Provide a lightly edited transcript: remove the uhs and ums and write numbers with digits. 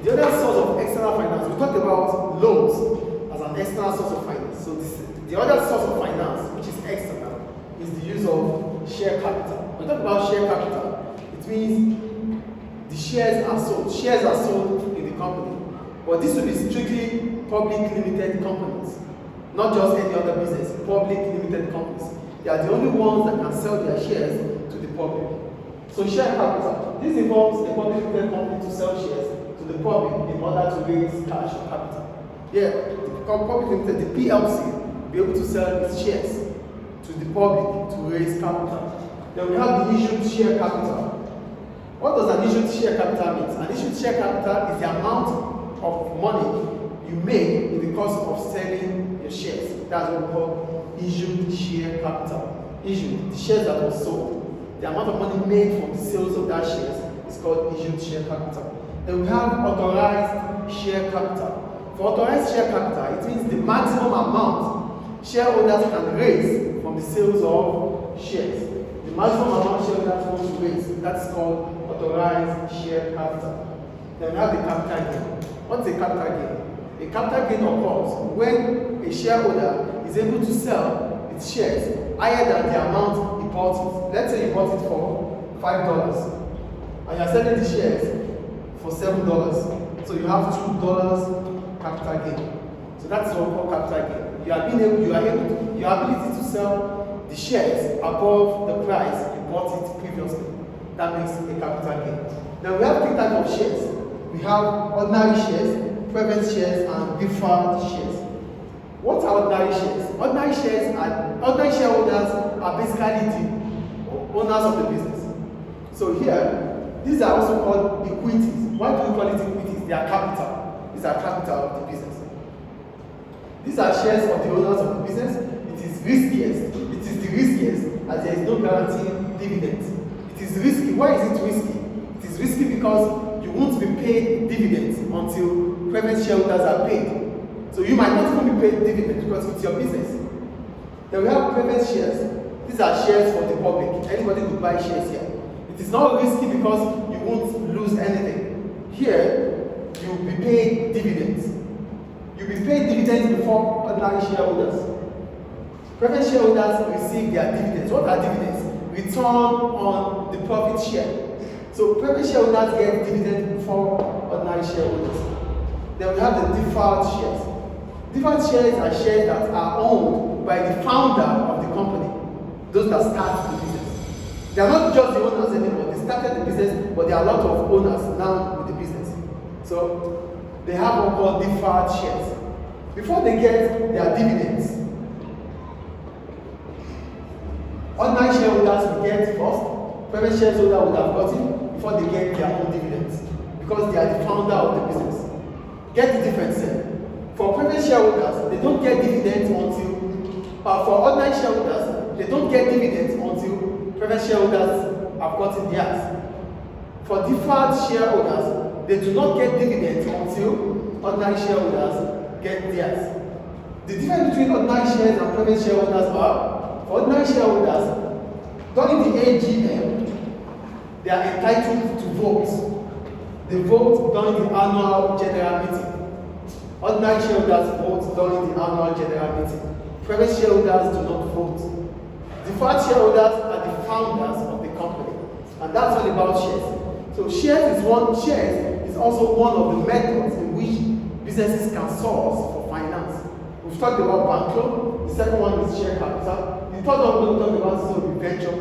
The other source of external finance, we talked about loans as an external source of finance. So the other source of finance, which is external, is the use of share capital. When we talk about share capital, it means the shares are sold. Shares are sold in the company. But this will be strictly public limited companies, not just any other business, public limited companies. They are the only ones that can sell their shares to the public. So share capital. This involves a public limited company to sell shares to the public in order to raise cash or capital. Yeah, the public limited, the PLC, will be able to sell its shares to the public to raise capital. Then we have the issued share capital. What does an issued share capital mean? An issued share capital is the amount of money you make in the course of selling your shares. That's what we call issued share capital. Issued, the shares that were sold. The amount of money made from the sales of that shares is called issued share capital. Then we have authorized share capital. For authorized share capital, it means the maximum amount shareholders can raise from the sales of shares. The maximum amount shareholders want to raise, that's called authorized share capital. Then we have the capital gain. What's a capital gain? A capital gain occurs when a shareholder is able to sell its shares higher than the amount he bought it. Let's say you bought it for $5 and you're selling the shares for $7. So you have $2 capital gain. So that's what we call capital gain. Your ability to sell the shares above the price you bought it previously. That makes a capital gain. Now we have three types of shares. We have ordinary shares, preference shares, and deferred shares. What are ordinary shares? Ordinary shareholders are basically the owners of the business. So here, these are also called equities. Why do we call it equities? They are capital. These are capital of the business. These are shares of the owners of the business. It is riskiest. It is the riskiest as there is no guaranteed dividends. It is risky. Why is it risky? It is risky because you won't be paid dividends until preference shareholders are paid. So you might not even be paid dividends because it's your business. Then we have preference shares. These are shares for the public. Anybody could buy shares here. It is not risky because you won't lose anything. Here, you will be paid dividends. You will be paid dividends before ordinary shareholders. Preference shareholders receive their dividends. What are dividends? Return on the profit share. So preference shareholders get dividends before ordinary shareholders. Then we have the deferred shares. Deferred shares are shares that are owned by the founder of the company, those that start the business. They are not just the owners anymore. They started the business, but there are a lot of owners now with the business. So they have what called deferred shares. Before they get their dividends, ordinary shareholders will get first. Preference shareholders would have gotten before they get their own dividends because they are the founder of the business. Get the difference here. For preference shareholders, they don't get dividends until, for ordinary shareholders, they don't get dividends until preference shareholders have gotten theirs. For deferred shareholders, they do not get dividends until ordinary shareholders get theirs. The difference between ordinary shares and preference shareholders are, for ordinary shareholders, during the AGM, they are entitled to vote. They vote during the annual general meeting. Ordinary shareholders vote during the annual general meeting. Preference shareholders do not vote. Deferred shareholders are the founders of the company, and that's all about shares. So shares is also one of the methods in which businesses can source for finance. We've talked about bank loan. The second one is share capital. The third one we'll talk about is venture capital.